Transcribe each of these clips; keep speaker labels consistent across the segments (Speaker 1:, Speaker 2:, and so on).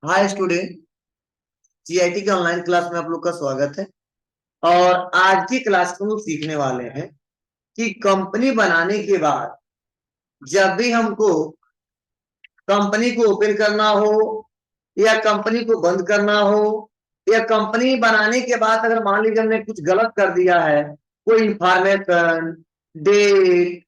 Speaker 1: Hi student. GIT के online class में आप लोग का स्वागत है। और आज की क्लास में हम लोग सीखने वाले हैं कि कंपनी बनाने के बाद जब भी हमको कंपनी को ओपन करना हो या कंपनी को बंद करना हो या कंपनी बनाने के बाद अगर मान लीजिए हमने कुछ गलत कर दिया है, कोई information, date,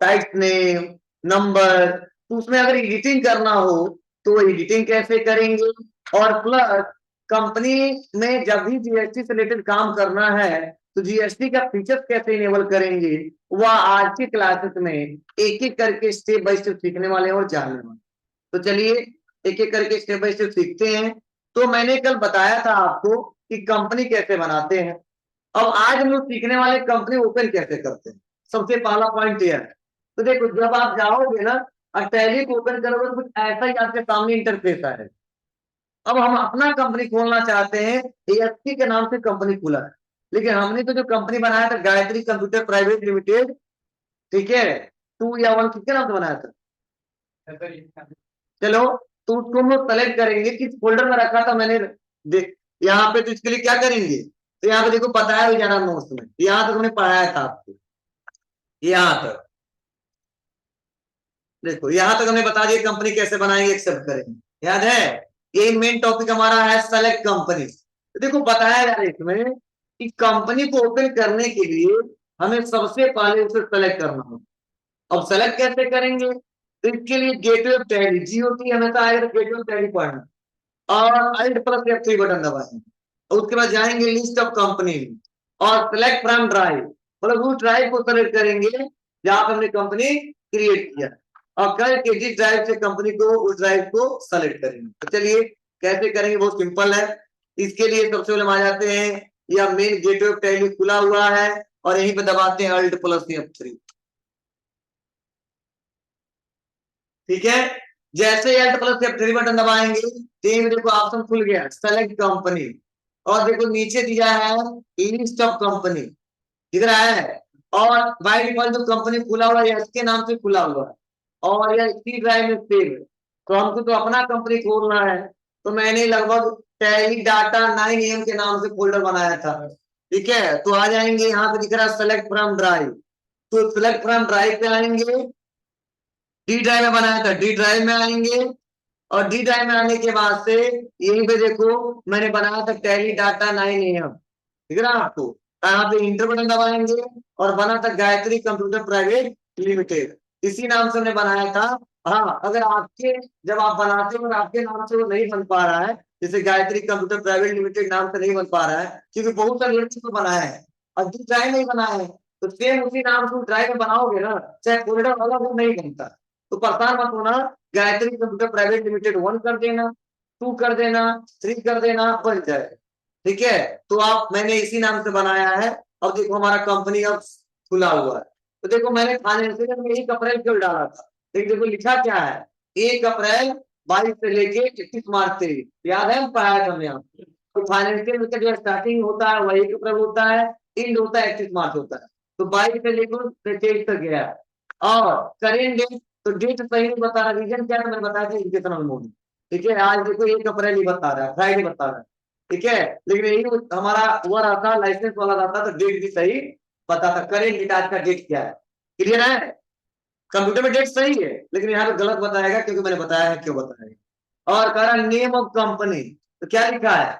Speaker 1: site name, number, तो उसमें अगर एडिटिंग करना हो तो एडिटिंग कैसे करेंगे। और प्लस कंपनी में जब भी जीएसटी से रिलेटेड काम करना है तो जीएसटी का फीचर्स कैसे इनेबल करेंगे, वह आज की क्लासेस में एक एक करके स्टेप बाय स्टेप सीखने वाले हैं और जानने वाले। तो चलिए एक एक करके स्टेप बाय स्टेप सीखते हैं। तो मैंने कल बताया था आपको कि कंपनी कैसे बनाते हैं। अब आज हम लोग सीखने वाले कंपनी ओपन कैसे करते हैं। सबसे पहला पॉइंट यह है। तो देखो जब आप जाओगे ना और टैली को ओपन करोगे तो कुछ ऐसा ही आपके सामने इंटरफेस है। अब हम अपना कंपनी खोलना चाहते हैं, एएसपी के नाम से कंपनी खुला है, लेकिन हमने तो जो कंपनी बनाया था गायत्री कंप्यूटर प्राइवेट लिमिटेड, ठीक है, 2 या 1 किसके नाम से बनाया था। चलो तो उसको हम लोग सेलेक्ट करेंगे किस फोल्डर में रखा था मैंने। देख यहाँ पे तो इसके लिए क्या करेंगे, तो यहाँ पे देखो बताया हुआ जाना नोट्स में, यहाँ तक हमने पढ़ाया था आपको। यहाँ तक देखो, यहाँ तक हमने बता दिया कंपनी कैसे बनाएंगे, एक्सेप्ट करेंगे, याद है। ये मेन टॉपिक हमारा है सेलेक्ट कंपनी। तो देखो बताया जा रहा है इसमें कि कंपनी को ओपन करने के लिए हमें सबसे पहले उसे सेलेक्ट करना होगा। अब सेलेक्ट कैसे करेंगे, तो इसके लिए गेटवे ऑफ टैली जीओटी हमेशा आएगा, गेटवे ऑफ टैली पढ़ना और Alt+F3 बटन दबाएंगे। और उसके बाद जाएंगे लिस्ट ऑफ कंपनी और सेलेक्ट फ्रॉम ड्राइव, मतलब उस ड्राइव को सेलेक्ट करेंगे जहां पर हमने कंपनी क्रिएट किया और करके जिस ड्राइव से कंपनी को उस ड्राइव को सेलेक्ट करेंगे। तो चलिए कैसे करेंगे, बहुत सिंपल है। इसके लिए सबसे पहले हम आ जाते हैं, यह मेन गेटवे ऑफ टैली खुला हुआ है और यहीं पे दबाते हैं Alt+F3। ठीक है, जैसे Alt+F3 बटन दबाएंगे तो देखो ऑप्शन खुल गया सेलेक्ट कंपनी, और देखो नीचे दिया है लिस्ट ऑफ कंपनी, दिख रहा है। और बाय डिफॉल्ट जो कंपनी खुला हुआ है इसके नाम से खुला हुआ है और यह इसी ड्राइव में सेव है। तो हमको तो अपना कंपनी खोलना है, तो मैंने लगभग टैली डाटा 9 AM के नाम से फोल्डर बनाया था। ठीक है, तो आ जाएंगे यहाँ पे दिख रहा है सेलेक्ट फ्रॉम ड्राइव, तो सेलेक्ट फ्रॉम ड्राइव पे आएंगे। डी ड्राइव में बनाया था, डी ड्राइव में आएंगे और डी ड्राइव में आने के बाद से यहीं पे देखो मैंने बनाया था टैली डाटा 9 AM, ठीक है ना आपको। यहाँ पे इंटर बटन दबाएंगे और बना था गायत्री कंप्यूटर प्राइवेट लिमिटेड, इसी नाम से हमने बनाया था। हाँ, अगर आपके जब आप बनाते हो और आपके नाम से वो नहीं बन पा रहा है, जैसे गायत्री कंप्यूटर प्राइवेट लिमिटेड नाम से नहीं बन पा रहा है क्योंकि बहुत सारे लड़के को बनाया है और डी ड्राइव नहीं बनाया है, तो सेम उसी नाम से ड्राइव में बनाओगे ना, चाहे फोल्डर अलग हो नहीं बनता। तो परेशान मत होना, गायत्री कंप्यूटर प्राइवेट लिमिटेड 1 कर देना, 2 कर देना, 3 कर देना, बन जाए। ठीक है, तो आप मैंने इसी नाम से बनाया है। अब देखो हमारा कंपनी अब खुला हुआ है। तो देखो मैंने फाइनेंशियल में 1 अप्रैल क्यों डाला था, लेकिन देखो लिखा क्या है, 1 अप्रैल 22 से लेके 31 मार्च से, याद है हम पढ़ाया था हमने आपको। तो फाइनेंशियल का जो स्टार्टिंग होता है वह 1 अप्रैल होता है, एंड होता है 31 मार्च होता है। तो 22 से लेकर 23 तक गया है। और करेंट डेट, तो डेट सही नहीं बता रहा, रीजन क्या है मैंने बताया था, एजुकेशनल मोड। ठीक है, आज देखो 1 अप्रैल ही बता रहा है, फ्राइडे बता रहा है। ठीक है, लेकिन यही हमारा हुआ रहता लाइसेंस वाला रहता तो डेट भी सही बताता, करेंट डेट आज का डेट क्या है। क्लियर है, कंप्यूटर में डेट सही है लेकिन यहाँ पे गलत बताएगा क्योंकि मैंने बताया है क्यों बताएगा। और कह रहा नेम ऑफ कंपनी, तो क्या लिखा है,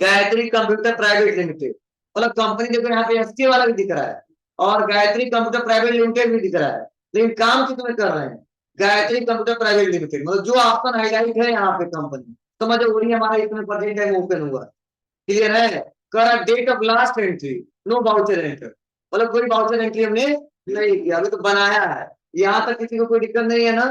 Speaker 1: गायत्री कंप्यूटर प्राइवेट लिमिटेड, मतलब कंपनी देखो यहाँ पे एसटी वाला भी दिख रहा है और गायत्री कंप्यूटर प्राइवेट लिमिटेड भी दिख रहा है, लेकिन काम कितने कर रहे हैं, गायत्री कंप्यूटर प्राइवेट लिमिटेड, मतलब जो ऑप्शन हाईलाइट है यहाँ पे कंपनी, समझो वही हमारा इसमें प्रेजेंट टाइम ओपन हुआ। क्लियर है, कर date of last entry, no voucher enter, मतलब कोई बाउचर एंट्री हमने नहीं किया, अभी तो बनाया है। यहाँ तक किसी को कोई दिक्कत नहीं है ना।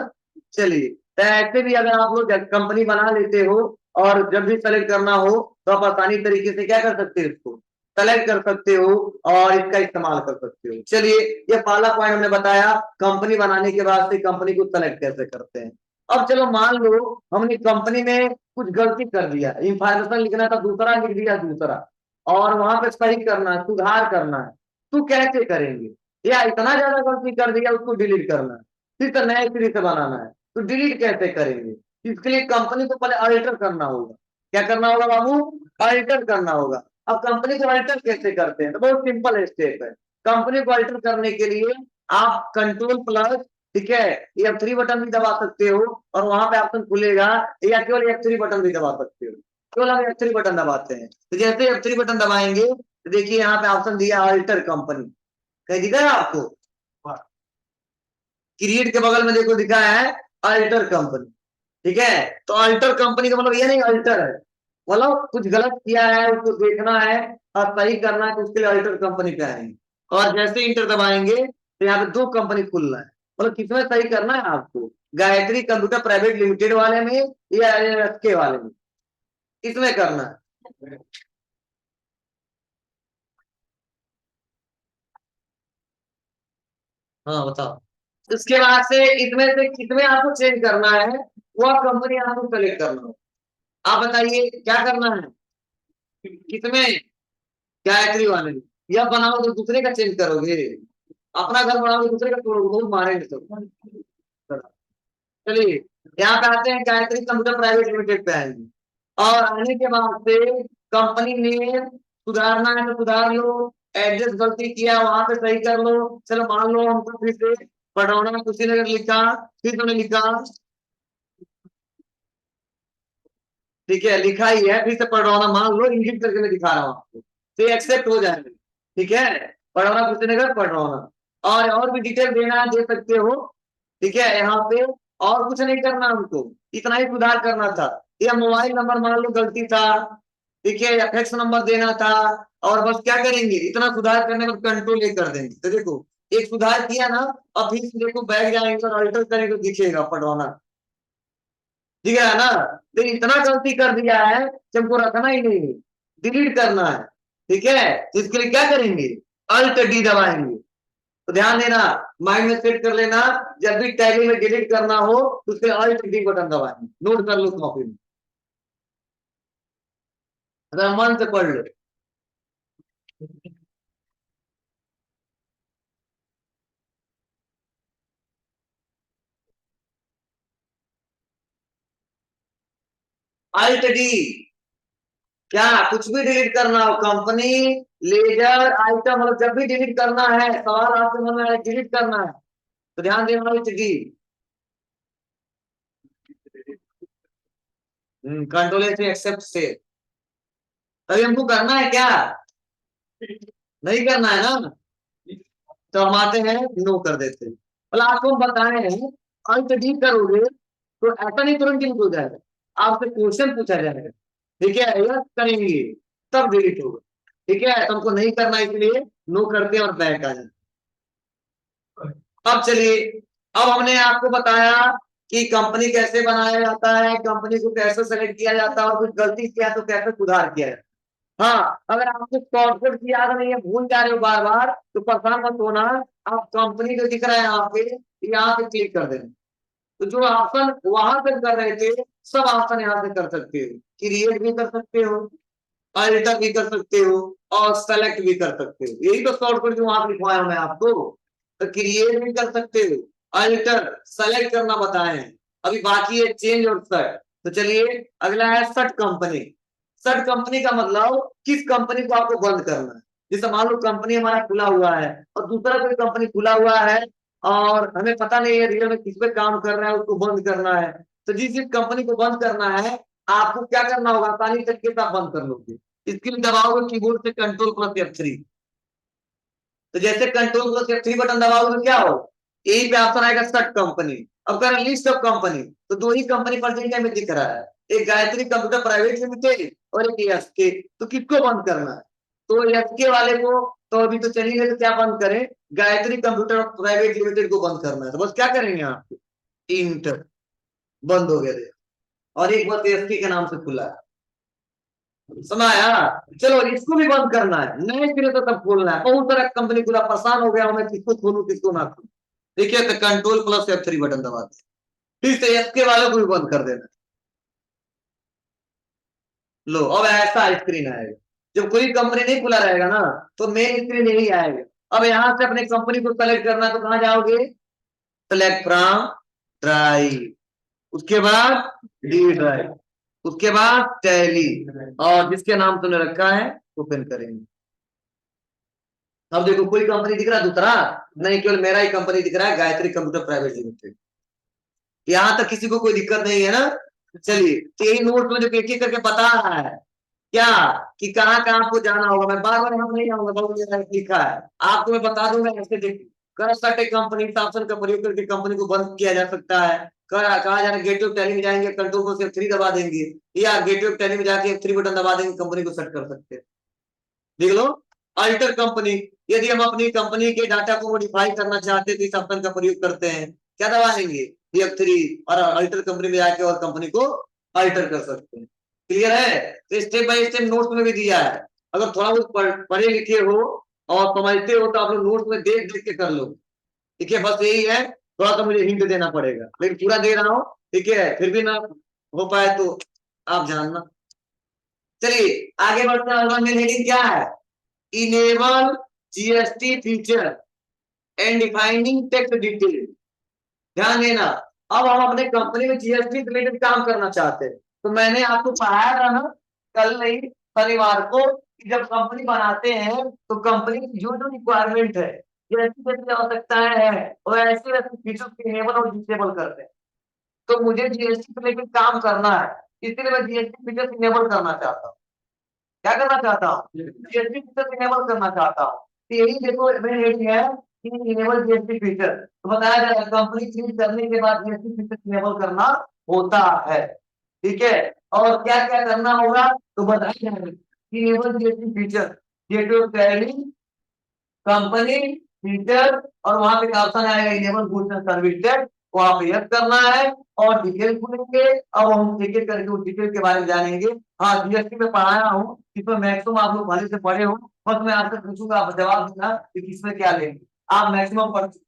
Speaker 1: चलिए, तो ऐसे भी अगर आप लोग कंपनी बना लेते हो और जब भी सेलेक्ट करना हो तो आप आसानी तरीके से क्या कर सकते हो, इसको सेलेक्ट कर सकते हो और इसका इस्तेमाल कर सकते हो। चलिए, ये पहला पॉइंट हमने बताया, कंपनी बनाने के बाद से कंपनी को सेलेक्ट कैसे करते हैं। अब चलो मान लो हमने कंपनी में कुछ गलती कर दिया, इंफॉर्मेशन लिखना था दूसरा, लिख दिया दूसरा, और वहां पे सही करना है, सुधार करना है, तो कैसे करेंगे। या इतना ज्यादा गलती कर दिया उसको डिलीट करना है, फिर तो नए सिरे से बनाना है, तो डिलीट कैसे करेंगे। इसके लिए कंपनी को पहले ऑडिटर करना होगा। क्या करना होगा बाबू? ऑडिटर करना होगा। अब कंपनी को ऑडिटर कैसे करते हैं? तो बहुत सिंपल स्टेप है। कंपनी को ऑडिटर करने के लिए आप कंट्रोल प्लस, ठीक है, F3 बटन भी दबा सकते हो और वहां पे ऑप्शन खुलेगा, या केवल F3 बटन भी दबा सकते हो। केवल हम F3 बटन दबाते हैं। तो जैसे F3 बटन दबाएंगे तो देखिए यहाँ पे ऑप्शन दिया ऑडिटर कंपनी, कहीं दिखा है आपको? क्रिएट के बगल में देखो दिखा है ऑडिटर कंपनी, ठीक है। तो ऑडिटर कंपनी का मतलब ये नहीं ऑडिटर है, मतलब कुछ गलत किया है उसको देखना है और सही करना है, तो उसके लिए ऑडिटर कंपनी पे आएंगे। और जैसे इंटर दबाएंगे तो यहाँ पे दो कंपनी खुलना है, मतलब किसमें सही करना है आपको? गायत्री कंप्यूटर प्राइवेट लिमिटेड वाले में या एसके वाले में, इसमें करना है। हाँ बताओ। उसके बाद से किसमें आपको चेंज करना है, वह कंपनी आपको सेलेक्ट करना है। आप बताइए क्या करना है, किसमें? गायत्री वाले में। या बनाओ तो दूसरे का चेंज करोगे? अपना घर बनाओगे दूसरे का तोड़ोगे, बहुत मारेंगे तो। चलिए यहाँ पे आते हैं, गायत्री कंप्यूटर प्राइवेट लिमिटेड पे आएंगे। और आने के बाद से कंपनी नेम सुधारना है तो सुधार लो, एड्रेस गलती किया वहां पे सही कर लो। चलो मान लो हमको फिर से पडरौना कुशीनगर लिखा, फिर तुमने लिखा, ठीक है लिखा ही है, फिर से पडरौना मान लो, इंगित करके मैं दिखा रहा हूँ आपको, तो एक्सेप्ट हो जाएगा। ठीक है, पडरौना कुशीनगर पडरौना। और भी डिटेल देना है दे सकते हो, ठीक है यहाँ पे। और कुछ नहीं करना हमको, इतना ही सुधार करना था। या मोबाइल नंबर मान लो गलती था, ठीक है, या फैक्स नंबर देना था। और बस क्या करेंगे, इतना सुधार करने पर कंट्रोल ए कर देंगे। तो देखो एक सुधार किया ना, अब फिर से देखो बैग जाएंगे और अल्टर करेंगे तो दिखेगा पडरौना, ठीक है ना। तो इतना गलती कर दिया है कि हमको रखना ही नहीं है, डिलीट करना है, ठीक है। तो इसके लिए क्या करेंगे, अल्ट डी दबाएंगे। तो ध्यान देना, माइंड में सेट कर लेना, जब भी टैली में डिलीट करना हो तो उसके अल्ट डी बटन दबाएंगे। नोट कर लो कॉपी में, अगर मन से पढ़ लो। अल्ट डी, क्या कुछ भी डिलीट करना हो, कंपनी, लेजर, आइटम, मतलब जब भी डिलीट करना है, सवाल आपके मन में डिलीट करना है तो ध्यान देना अल्ट डी। कंट्रोल से एक्सेप्ट से। तभी हमको करना है क्या, नहीं करना है ना, तो हम आते हैं नो कर देते हैं। मतलब आपको हम बताए हैं अल्ट डी करोगे तो ऐसा नहीं तुरंत डिलीट हो जाएगा, आपसे क्वेश्चन पूछा जाएगा, ठीक है, यस करेंगे तब डिलीट होगा, ठीक है। तो हमको नहीं करना इसलिए नो करते और बैक आ जाए। अब चलिए, अब हमने आपको बताया कि कंपनी कैसे बनाया जाता है, कंपनी को कैसे सेलेक्ट किया जाता है, और कुछ गलती किया तो कैसे सुधार किया जाता है। हाँ, अगर आपको शॉर्टकट की याद नहीं है, भूल जा रहे हो बार बार, तो परेशान मत होना। आप कंपनी जो दिख रहा है यहाँ पे, यहाँ पे क्लिक कर देना। तो जो ऑप्शन वहां पे कर रहे थे सब ऑप्शन यहाँ से कर सकते हो, क्रिएट भी कर सकते हो, अल्टर भी कर सकते हो, और सेलेक्ट भी कर सकते हो। यही तो शॉर्टकट जो वहां पे लिखवाया मैं आपको। तो क्रिएट भी कर सकते हो, अल्टर सेलेक्ट करना बताए हैं। अभी बाकी है चेंज और सेट। तो चलिए अगला है सेट कंपनी। सेट कंपनी का मतलब किस कंपनी को आपको बंद करना है। जैसे मान लो कंपनी हमारा खुला हुआ है और दूसरा कोई कंपनी खुला हुआ है और हमें पता नहीं है रियल में किस पे काम कर रहा है, उसको बंद करना है। तो जिस कंपनी को बंद करना है आपको क्या करना होगा, आसानी तरीके से आप बंद कर लोगे। इसके लिए दबाओगे कीबोर्ड से कंट्रोल प्लस F3। तो जैसे कंट्रोल प्लस F3 बटन दबाओगे तो क्या हो, यही पे ऑप्शन आएगा सेट कंपनी। अब करें लिस्ट ऑफ कंपनी, तो दो ही कंपनी पर में दिख रहा है, एक गायत्री कंप्यूटर प्राइवेट लिमिटेड और एक एसके। तो किसको बंद करना है, तो एसके वाले को। तो अभी तो चलिए तो क्या बंद करें, गायत्री कंप्यूटर प्राइवेट लिमिटेड को बंद करना है। तो बस क्या करेंगे आप, इंटर, बंद हो गया। और एक बस एसके के नाम से खुला है, सुनाया। चलो इसको भी बंद करना है, नए सिरे तो तब खोलना है। बहुत सारा कंपनी खुला, परेशान हो गया हूं मैं, किसको खोलूं किसको ना खोलूं। देखिए तो कंट्रोल प्लस F3 बटन दबाते, फिर से एसके वाले को भी बंद कर देना। लो अब ऐसा स्क्रीन आएगा, जब कोई कंपनी नहीं खुला रहेगा ना तो मेन स्क्रीन यही आएगा। अब यहां से अपने कंपनी को सेलेक्ट करना, तो कहां जाओगे, सेलेक्ट फ्रॉम ड्राइव, उसके बाद डी ड्राइव, उसके बाद टैली, और जिसके नाम तुमने रखा है ओपन करेंगे। अब देखो कोई कंपनी दिख रहा है दूसरा? नहीं, केवल मेरा ही कंपनी दिख रहा है, गायत्री कंप्यूटर प्राइवेट लिमिटेड। यहां तक किसी को कोई दिक्कत नहीं है ना? चलिए, तो यही नोट में जो एक एक करके बता रहा है क्या कि कहाँ कहाँ आपको जाना होगा। मैं बार बार यहाँ नहीं आऊंगा, बहुत लिखा है, आपको मैं बता दूंगा ऐसे देखिए। कर सकते कंपनी ऑप्शन का प्रयोग करके कंपनी को बंद किया जा सकता है। कहा जा रहा है गेटवे ऑफ टैली में जाएंगे, कंट्रोल को सिर्फ 3 दबा देंगे, या गेटवे ऑफ टैली में जाके F3 बटन दबा देंगे, कंपनी को सेट कर सकते हैं। देख लो, अल्टर कंपनी, यदि हम अपनी कंपनी के डाटा को मॉडिफाई करना चाहते हैं तो इस ऑप्शन का प्रयोग करते हैं, क्या दबाएंगे F3, और अल्टर कंपनी में जाके और कंपनी को अल्टर कर सकते हैं। क्लियर है? तो स्टेप बाय स्टेप नोट्स में भी दिया है, अगर थोड़ा बहुत पढ़े लिखे हो और समझते हो तो आप लोग नोट्स में देख देख के कर लो। ठीक है, बस यही है, थोड़ा सा मुझे हिंट देना पड़ेगा, लेकिन पूरा दे रहा हूँ। ठीक है, फिर भी ना हो पाए तो आप जानना। चलिए आगे बढ़ते हैं। अगला मेन हेडिंग क्या है? Enable GST feature and defining tax detail. ध्यान देना, अब हम अपने कंपनी में जीएसटी रिलेटेड काम करना चाहते हैं, तो मैंने आपको पढ़ाया था ना कल नहीं शनिवार को, कि जब कंपनी बनाते हैं तो कंपनी की जो जो रिक्वायरमेंट है, जैसी जैसी आवश्यकताएं है, वो ऐसे वैसे फीचर्स को इनेबल और डिसेबल करते हैं। तो मुझे जीएसटी रिलेटेड काम करना है, इसलिए मैं जीएसटी फीचर्स इनेबल करना चाहता हूँ। क्या करना चाहता हूँ? जीएसटी फीचर इनेबल करना चाहता हूँ। तो यही देखो मेन हेडिंग है कि इनेबल जीएसटी फीचर। तो बताया जाएगा कंपनी क्रिएट करने के बाद जीएसटी फीचर इनेबल करना होता है। ठीक है, और क्या क्या करना होगा तो बताया जाएगा कि enable GST feature, gateway of tally, company, feature, और वहां पे ऑप्शन आएगा enable goods and service tax, वहां पे यस करना है और डिटेल खुलेंगे। अब हम एक एक करके उस डिटेल के बारे में जानेंगे। हाँ, जीएसटी में पढ़ाया हूँ, इसमें मैक्सिमम आप लोग भले से पढ़े हो, बस मैं आपसे पूछूंगा, आप जवाब देना कि किसमें क्या लेंगे। आप मैक्सिमम पढ़ चुके हैं।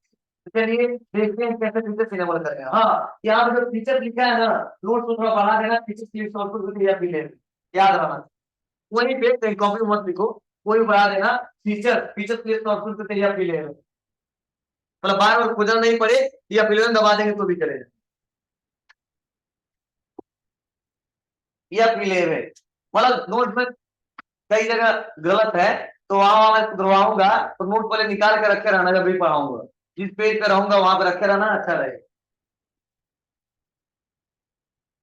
Speaker 1: तो चलिए देखते हैं कैसे फीचर इनेबल करें। हाँ, यहाँ पे जो फीचर लिखा है ना, नोट को थोड़ा बढ़ा देना, फीचर भी लेना, याद रखना। वही पे कहीं कॉपी मत लिखो, कोई बढ़ा देना, फीचर फीचर प्लेस सॉफ्टवेयर पे या ले, मतलब बार बार खोजना नहीं पड़े, या फिर दबा देंगे तो भी चलेगा। या फिर मतलब नोट में कई जगह गलत है, तो वहां मैं सुधरवाऊंगा, तो नोट पहले निकाल के रखे रहना, जब भी पढ़ाऊंगा जिस पेज पे रहूंगा वहां पे रखे रहना, अच्छा रहेगा।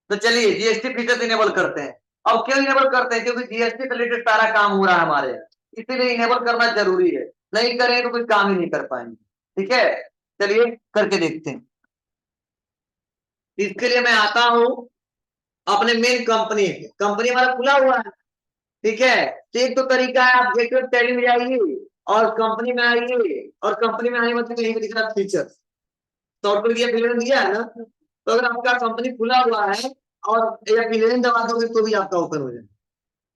Speaker 1: तो चलिए जीएसटी फीचर इनेबल करते हैं। अब क्यों इनेबल करते हैं? क्योंकि जीएसटी से रिलेटेड सारा काम हो रहा है हमारे यहाँ, इसीलिए इनेबल करना जरूरी है, नहीं करें तो कोई काम ही नहीं कर पाएंगे। ठीक है, चलिए करके देखते हैं। इसके लिए मैं आता हूं अपने मेन कंपनी, कंपनी हमारा खुला हुआ है। ठीक है, तो एक तो तरीका है, आप गेटवे ऑफ टैली में जाइए और कंपनी में आइए, और कंपनी में आने मतलब यहीं पे दिख रहा फीचर, सॉफ्टवेयर की फिल्म दिया है ना, तो अगर आपका कंपनी खुला हुआ है और या फिल्म दबा दोगे तो भी आपका ओपन हो जाए।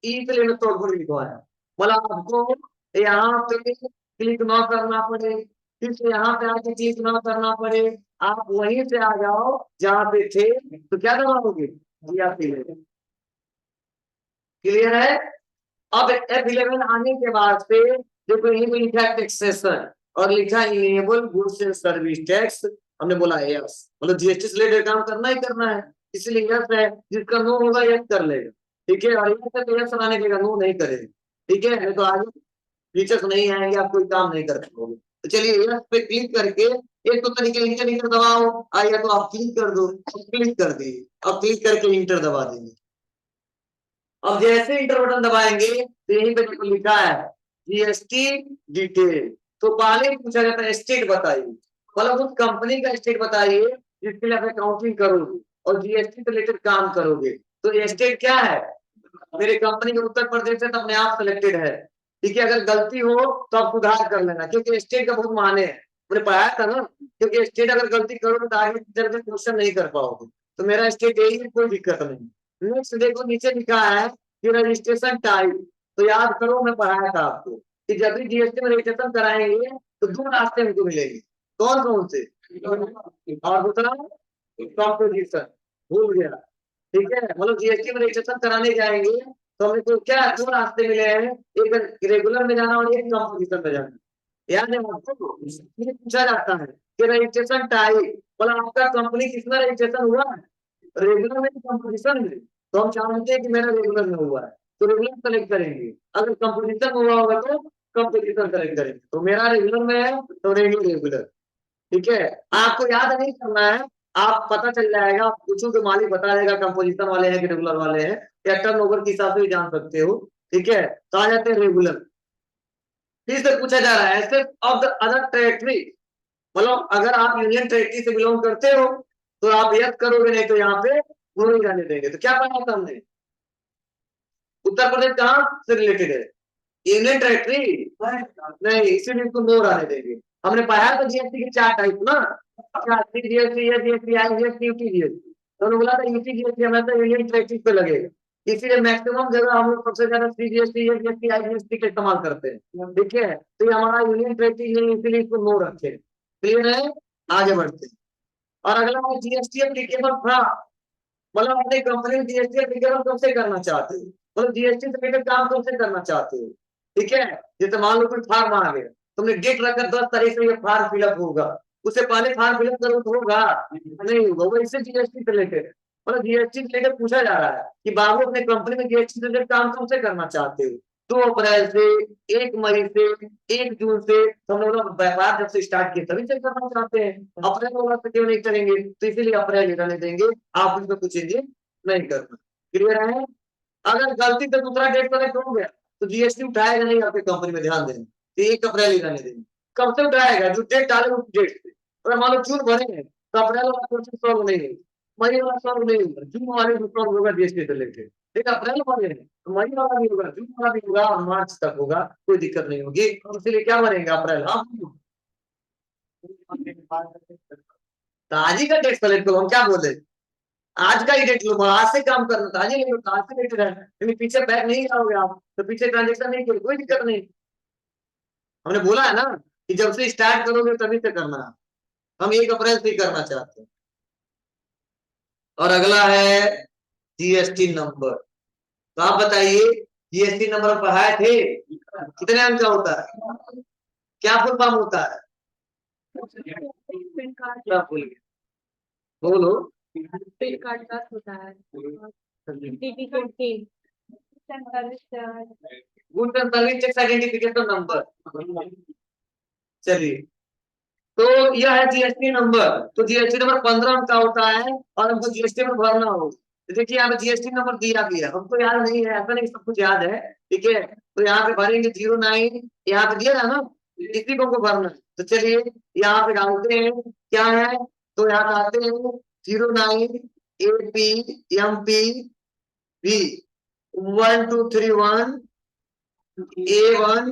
Speaker 1: इसलिए मैं सॉफ्टवेयर लिखवाया, मतलब आपको यहाँ पे क्लिक ना करना पड़े, फिर से यहाँ पे आके क्लिक ना करना पड़े, आप वहीं से आ जाओ जहाँ पे थे, तो क्या दबाओगे? या फिल्म। क्लियर है? अब F11 आने के बाद से देखो यही पे लिखा है टैक्सेशन, और लिखा है enable goods and service tax, हमने बोला यस, मतलब जीएसटी से रिलेटेड काम करना ही करना है, इसलिए यस है, जिसका नो होगा यस कर लेगा। ठीक है, और यस है तो यस आने के नो नहीं करेगा। ठीक है, नहीं तो आगे फीचर्स नहीं आएंगे, आप कोई काम नहीं कर पाओगे। तो चलिए यस पे क्लिक करके, एक तो तरीके इंटर इंटर दबाओ, आया तो आप क्लिक कर दो, क्लिक कर दिए, अब क्लिक करके इंटर दबा देंगे। अब जैसे इंटर बटन दबाएंगे तो यहीं पे देखो लिखा है जीएसटी डिटेल, तो पहले पूछा जाता है स्टेट बताइए, मतलब उस कंपनी का स्टेट बताइए जिसके लिए आप अकाउंटिंग करोगे और जीएसटी से रिलेटेड काम करोगे। तो ये स्टेट क्या है? मेरे कंपनी के उत्तर प्रदेश है तो अपने आप सिलेक्टेड है। ठीक है, अगर गलती हो तो आप सुधार कर लेना, क्योंकि स्टेट का बहुत माने है, मैंने पढ़ाया था ना, क्योंकि स्टेट अगर गलती करोगे तो आगे क्वेश्चन नहीं कर पाओगे। तो मेरा स्टेट यही है, कोई दिक्कत नहीं। नेक्स्ट देखो नीचे लिखा है कि रजिस्ट्रेशन टाइप, तो याद करो मैं पढ़ाया था आपको कि जब भी जीएसटी में रजिस्ट्रेशन कराएंगे तो 2 रास्ते हमको मिलेंगे, कौन कौन से? और दूसरा कंपोजिशन, भूल गया। ठीक है, मतलब जीएसटी में रजिस्ट्रेशन कराने जाएंगे तो हमें तो क्या 2 रास्ते मिले हैं, एक रेगुलर में जाना और एक कंपोजिशन में जाना। याद है आपको? ये पूछा जाता है कि रजिस्ट्रेशन टाइप, मतलब आपका कंपनी किसमें रजिस्ट्रेशन हुआ है, रेगुलर में कंपोजिशन में, तो हम चाहते हैं कि मेरा रेगुलर में हुआ है तो रेगुलर सेलेक्ट करेंगे, अगर कंपोजिशन हुआ होगा तो कंपोजिशन सेलेक्ट करेंगे। तो मेरा रेगुलर में है तो रेगुलर, ठीक है। आपको याद नहीं करना है, आप पता चल जाएगा, आप पूछो तो मालिक बता देगा कंपोजिशन वाले हैं कि रेगुलर वाले हैं, या टर्नओवर के हिसाब से भी जान सकते हो, ठीक है। तो आ जाते हैं रेगुलर। फिर से पूछा जा रहा है ऐसे ऑफ द अदर टेरिटरी, मतलब अगर आप यूनियन टेरिटरी से बिलोंग करते हो तो आप यस करोगे, नहीं तो यहाँ पे वो नहीं जाने देंगे। तो क्या पढ़ा था हमने, उत्तर प्रदेश कहाँ से रिलेटेड है, यूनियन टेरिटरी नहीं, इसीलिए इसको नो आने देंगे। हमने पढ़ा तो जीएसटी के 4 टाइप ना, जीएसटी है, GST I, GST, UT GST. तो उन्होंने बोला था यूटी जीएसटी हमेशा यूनियन टेरिटरी पे लगेगा, इसीलिए मैक्सिमम जगह हम लोग सबसे ज्यादा सीजीएसटी या जीएसटी आई जीएसटी का इस्तेमाल करते हैं, ठीक है। तो ये हमारा यूनियन टेरिटरी है, इसीलिए इसको नो रखे। क्लियर है, आगे बढ़ते हैं। और अगला है जीएसटी एप्लीकेबल था, मतलब अपने कंपनी में जीएसटी एप्लीकेबल कब से करना चाहते हो, मतलब जीएसटी से रिलेटेड काम कब से करना चाहते हो, ठीक है। जैसे मान लो कोई फार्म आ गया, तुमने डेट रखा 10 तारीख से ये फार्म फिलअप होगा, उससे पहले फार्म फिलअप करो तो होगा नहीं होगा, इससे जीएसटी से रिलेटेड, मतलब जीएसटी से रिलेटेड पूछा जा रहा है कि बाबू अपने कंपनी में जीएसटी से रिलेटेड काम कब से करना चाहते हो, 2 अप्रैल से, 1 मई से, 1 जून से। तो हम लोग व्यापार जब से स्टार्ट किए तभी से करना चाहते हैं, अप्रैल वाला से क्यों नहीं करेंगे, तो इसीलिए अप्रैल ही रहने देंगे, आप इसमें कुछ चेंजेस नहीं करना। क्लियर है, अगर गलती से दूसरा डेट सेलेक्ट हो गया तो जीएसटी उठाएगा नहीं आपकी कंपनी में, ध्यान देना, तो 1 अप्रैल ही रहने देंगे। कब से उठाएगा, जो डेट डाले उस डेट से। अगर मान लो जून भरेंगे तो अप्रैल वाला क्वेश्चन सॉल्व नहीं होगा, मई वाला सॉल्व नहीं होगा, जून वाले में सॉल्व होगा जीएसटी से रिलेटेड, ठीक है। अप्रैल वाले तो मई वाला भी होगा, जून वाला भी होगा, और मार्च तक होगा, कोई दिक्कत नहीं होगी, इसलिए क्या भरेंगे अप्रैल। हाँ, तो आज ही का डेट सेलेक्ट करो, हम क्या बोले, आज का ही डेट लो, आज से काम करना था, आज ही लो, आज से डेट है, लेकिन पीछे बैक नहीं जाओगे आप, तो पीछे ट्रांजेक्शन नहीं किया कोई दिक्कत नहीं। हमने बोला है ना कि जब से स्टार्ट करोगे तभी से करना है, हम 1 अप्रैल से ही करना चाहते हैं। और अगला है जीएसटी नंबर, तो आप बताइए जीएसटी नंबर पढ़ाए थे, कितने अंक का होता है, क्या फुल फॉर्म होता है, क्या भूल गए, बोलो।
Speaker 2: पेन कार्ड का होता है, DD code 3
Speaker 1: good tax identification number. चलिए, तो यह है जीएसटी नंबर, तो जीएसटी नंबर 15 अंक का होता है और हमको जीएसटी में भरना हो, तो देखिए यहाँ पे जीएसटी नंबर दिया गया, हमको याद नहीं है, ऐसा नहीं सब कुछ याद है, ठीक है। तो यहाँ पे भरेंगे 09, यहाँ पे दिया ना, इसी को हमको भरना है। तो चलिए यहाँ पे डालते हैं क्या है, तो यहाँ डालते हैं 09 APMPV 1231 A1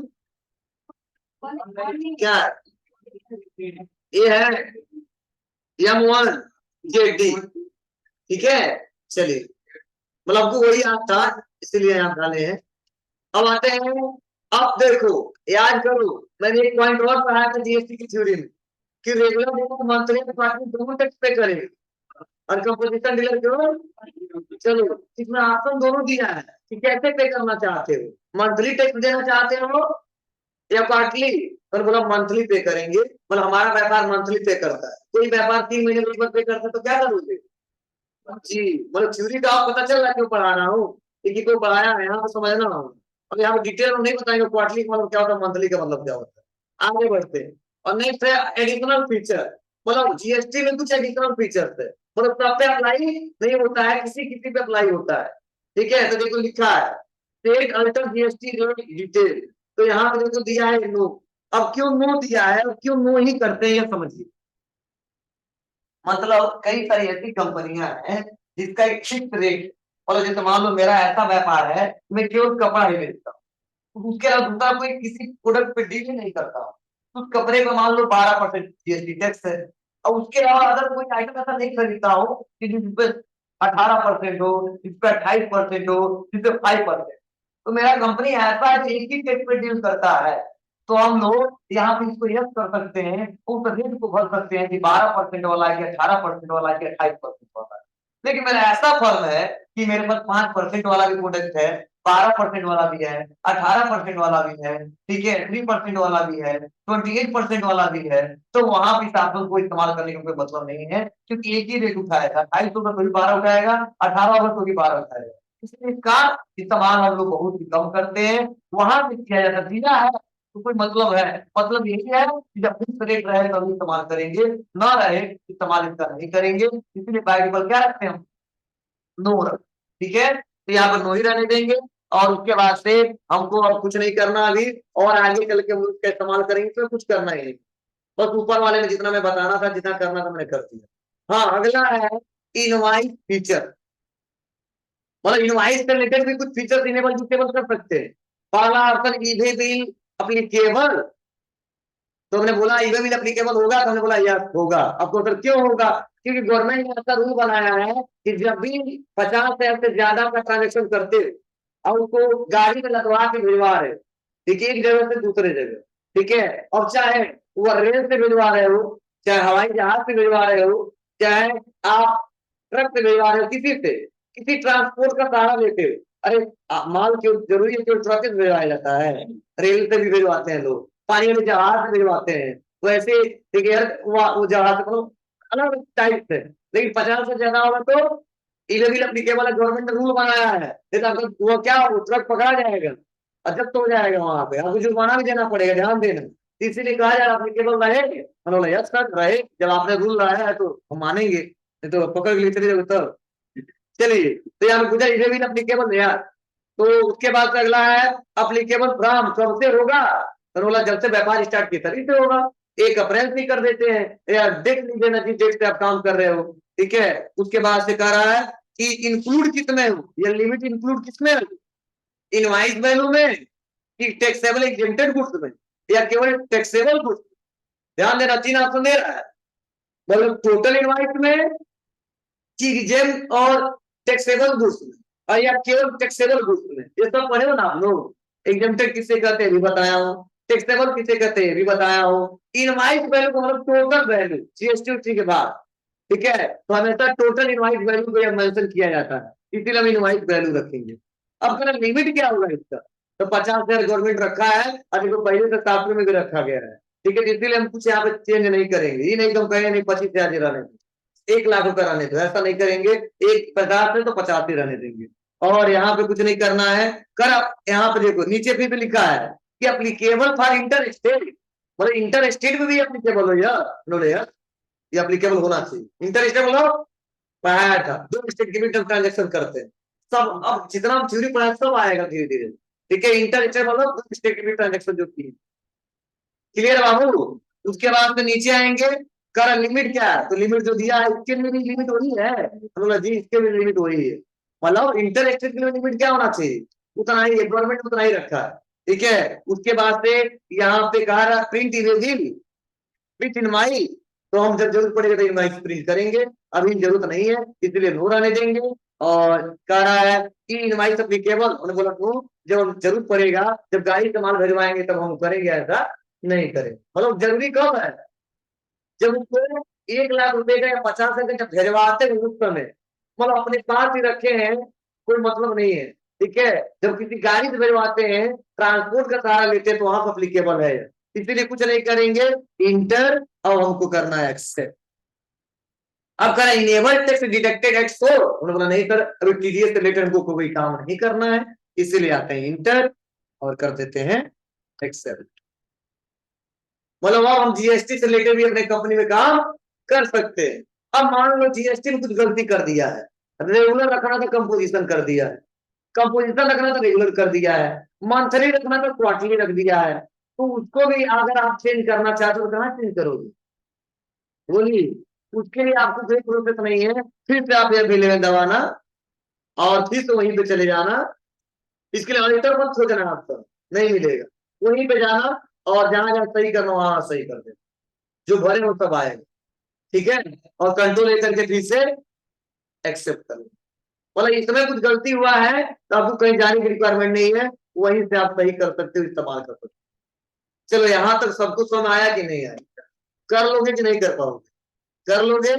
Speaker 1: क्या ये है M1ZD, ठीक है। चलिए, मतलब हमको वही याद था इसीलिए यहाँ डाले हैं। अब आते हैं, अब देखो याद करो, मैंने एक पॉइंट और पढ़ाया था जीएसटी की थ्योरी में कि रेगुलर दोनों मंथली डिपार्टमेंट दोनों टैक्स पे करेंगे और कंपोजिशन डीलर क्यों। चलो, इसमें ऑप्शन दोनों दिया है कि कैसे पे करना चाहते हो, मंथली टैक्स देना चाहते हो या क्वार्टरली, और बोला मंथली पे करेंगे, मतलब हमारा व्यापार मंथली पे करता है, कोई व्यापार 3 महीने में एक बार पे करता है, तो क्या करोगे जी। मतलब थ्योरी का आप पता चल रहा है क्यों पढ़ा रहा हूँ, क्योंकि कोई पढ़ाया है यहाँ पे समझना हो, अब यहाँ पे डिटेल में नहीं बताएंगे क्वार्टरली का मतलब क्या होता है, मंथली का मतलब क्या होता है। आगे बढ़ते हैं, और नेक्स्ट है एडिशनल फीचर, मतलब जीएसटी में कुछ एडिशनल फीचर्स है, मतलब सब पे अप्लाई नहीं होता है, किसी किसी पे अप्लाई होता है, ठीक है। तो देखो लिखा है state alter GST rate detail, तो यहाँ पे देखो दिया है नो। अब क्यों नो दिया है, क्यों नो ही करते हैं ये समझिए, मतलब कई सारी ऐसी कंपनियां हैं जिसका एक फिक्स रेट, और जैसे मान लो मेरा ऐसा व्यापार है, मैं केवल कपड़ा ही बेचता हूँ, उसके अलावा दूसरा कोई किसी प्रोडक्ट पे डील नहीं करता हूँ, तो उस कपड़े पे मान लो 12% जीएसटी टैक्स है, और उसके अलावा अगर कोई आइटम ऐसा नहीं खरीदता हो कि जिसपे 18% हो, जिसपे 28% हो, जिसपे 5%, तो मेरा कंपनी ऐसा है एक ही टैक्स पे डील करता है, तो हम लोग यहाँ पे इसको यस कर सकते हैं, उस रेट को भर सकते हैं कि 12% वाला है कि 18% वाला है कि 28% वाला है। लेकिन मेरा ऐसा फर्म है कि मेरे पास 5% वाला भी प्रोडक्ट है 12% वाला भी है, 18% वाला भी है, ठीक है, 3% वाला भी है, 28% वाला भी है। तो वहां पे हिसाब को इस्तेमाल करने का कोई मतलब नहीं है, क्योंकि एक ही रेट उठाएगा, 250 का कोई 12 उठाएगा, 18 का कोई 12 उठाएगा। इसलिए इसका इस्तेमाल हम लोग बहुत ही कम करते हैं, वहां पे किया जाता है। दिया है तो कोई मतलब है, मतलब यही है कि जब फिक्स रेट रहे तभी इस्तेमाल करेंगे, ना रहे इस्तेमाल इसका नहीं करेंगे। इसलिए बाय डिफॉल्ट क्या रखते हैं हम, नो रख, ठीक है। तो यहाँ पर नो ही रहने देंगे, और उसके बाद से हमको अब कुछ नहीं करना अभी, और आगे चल के हम उसका इस्तेमाल करेंगे तो कुछ करना ही नहीं। बस ऊपर वाले ने जितना मैं बताना था, जितना करना था मैंने कर दिया। हाँ, अगला है इनवाइस फीचर। मतलब इनवाइस से रिलेटेड भी कुछ फीचर इनेबल डिसेबल कर सकते हैं। पहला ऑप्शन ईवे बिल एप्लीकेबल। तो हमने बोला ईवे बिल एप्लीकेबल होगा, तो हमने बोला यस होगा। अब तो सर क्यों होगा, क्योंकि गवर्नमेंट ने ऐसा रूल बनाया है कि जब भी 50 से ज्यादा का ट्रांजेक्शन करते और उसको गाड़ी में लगवा के भिजवा रहे, ठीक है, एक जगह से दूसरे जगह, ठीक है, और चाहे वो रेल से भिजवा रहे हो, चाहे हवाई जहाज से भिजवा रहे हो, चाहे आप ट्रक से भिजवा रहे हो, किसी ट्रांसपोर्ट का सहारा लेते हो। अरे माल क्यों जरूरी है, क्यों ट्रक से भिजवाया जाता है, रेल से भी भिजवाते हैं लोग, पानी में जहाज से भिजवाते हैं। तो ऐसे ठीक है, वो जहाज अलग टाइप से, लेकिन 50 से ज्यादा होगा तो इलेविल एप्लीकेबल गवर्नमेंट ने रूल बनाया है, नहीं तो वो क्या वो ट्रक पकड़ा जाएगा और जब्त हो जाएगा, वहां पे आपको जुर्माना भी देना पड़ेगा, ध्यान देना। इसीलिए कहा जा रहा एप्लीकेबल रहे, उन्होंने यस सर रहे, जब आपने रूल लाया है तो हम मानेंगे, नहीं तो पकड़ के लेते रहे तब। चलिए, तो यहाँ पूछा इलेविल एप्लीकेबल है, तो उसके बाद अगला है एप्लीकेबल फ्रॉम, कब से होगा, तो बोला जब से व्यापार स्टार्ट की तभी से होगा। 1 अप्रैल से कर देते हैं यार, देख लीजिए ना जिस डेट से आप काम कर रहे हो, ठीक है। उसके बाद से कह रहा है कि इंक्लूड किसमें हो, या लिमिट इंक्लूड किसमें हो, इनवाइस वैल्यू में कि टैक्सेबल एग्जेम्प्टेड गुड्स में, या केवल टैक्सेबल गुड्स। ध्यान देना, 3 ऑप्शन दे रहा है, मतलब टोटल इनवाइस में कि रिजेम और टैक्सेबल गुड्स में, और या केवल टैक्सेबल गुड्स में। ये सब पढ़े हो ना आप लोग, एग्जेम्प्टेड किसे कहते हैं भी बताया हूं, टैक्सेबल किसे कहते हैं भी बताया हूं। इनवाइस वैल्यू को मतलब टोटल वैल्यू जीएसटी के बाद, ठीक है। तो हमेशा टोटल इनवाइस वैल्यू को मेंशन किया जाता है, इसीलिए हम इनवाइस वैल्यू रखेंगे। अब मेरा लिमिट क्या होगा इसका, तो 50,000 गवर्नमेंट रखा है, और देखो पहले से शास्त्र में भी रखा गया है, ठीक है। इसीलिए हम कुछ यहाँ पे चेंज नहीं करेंगे, ये नहीं तो हम कहेंगे नहीं 25,000 रहने, 1 लाख रुपए रहने दो, ऐसा नहीं करेंगे। एक 50 है तो 50 ही रहने देंगे, और यहाँ पे कुछ नहीं करना है। कर यहाँ पे देखो नीचे फिर भी लिखा है कि एप्लीकेबल फॉर इंटर स्टेट, मतलब इंटर स्टेट में भी एप्लीकेबल हो यार, ये एप्लीकेबल होना चाहिए। इंटर स्टेट बोलो पढ़ाया था, 2 स्टेट के बीच ट्रांजेक्शन करते हैं सब, अब जितना हम थ्योरी पढ़ाए सब आएगा धीरे धीरे, ठीक है। इंटर स्टेट मतलब 2 स्टेट के बीच ट्रांजेक्शन जो की, क्लियर बाबू। उसके बाद में नीचे आएंगे, कर लिमिट क्या है, तो लिमिट जो दिया है उसके लिए भी लिमिट वही है, मतलब जी इसके भी लिमिट वही है, मतलब इंटर स्टेट के लिए लिमिट क्या होना चाहिए, उतना ही गवर्नमेंट उतना ही रखा है, ठीक है। उसके बाद से यहाँ पे कहा रहा प्रिंट इरेजिंग विथ इनवाइस, तो हम जब जरूरत पड़ेगा तो इनवाइस प्रिंट करेंगे, अभी जरूरत नहीं है इसलिए नो रहने देंगे। और कह रहा है कि इनवाइस एप्लीकेबल, उन्होंने बोला नो, जब जरूरत पड़ेगा जब गाड़ी का माल भिजवाएंगे तब हम करेंगे, ऐसा नहीं करें। मतलब जरूरी कब है, जब उसको 1 लाख रुपए का या 50,000 का भिजवाते हैं उस समय, मतलब अपने पास ही रखे हैं, कोई मतलब नहीं है, ठीक है। जब किसी गाड़ी से भिजवाते हैं, ट्रांसपोर्ट का सहारा लेते हैं, तो वहां पर एप्लीकेबल है, इसीलिए कुछ नहीं करेंगे, इंटर और हमको करना है एक्सेप्ट। अब करें इनेबल टैक्स डिडक्टेड एट 4, उन्होंने बोला नहीं सर अभी टीडीएस से रिलेटेड हमको कोई काम नहीं करना है, इसीलिए आते हैं इंटर और कर देते हैं एक्सेप्ट। मतलब अब हम जीएसटी से रिलेटेड भी अपने कंपनी में काम कर सकते हैं। अब मान लो जीएसटी में कुछ गलती कर दिया है, रेगुलर रखना था कंपोजिशन कर दिया है, कंपोजिशन रखना था रेगुलर कर दिया है, मंथली रखना था क्वार्टरली रख दिया है, तो उसको भी अगर आप चेंज करना चाहते हो तो कहाँ चेंज करोगे, बोलिए। उसके लिए आपको कोई प्रोसेस नहीं है, फिर से आप ये बिल में दबाना और फिर से वहीं पे चले जाना। इसके लिए ऑडिटर मत खोजना, आपको नहीं मिलेगा, वहीं पे जाना और जहां जहां सही करना वहां सही कर देना, जो भरे वो सब आएगा, ठीक है। और कंट्रोल लेकर के फिर से एक्सेप्ट कर लो, मतलब इसमें कुछ गलती हुआ है तो आपको कहीं जाने की रिक्वायरमेंट नहीं है, वहीं से आप सही कर सकते हो, इस्तेमाल कर सकते हो। चलो यहां तक सब कुछ समझ आया कि नहीं आया, कर लोगे कि नहीं कर पाओगे, कर लोगे।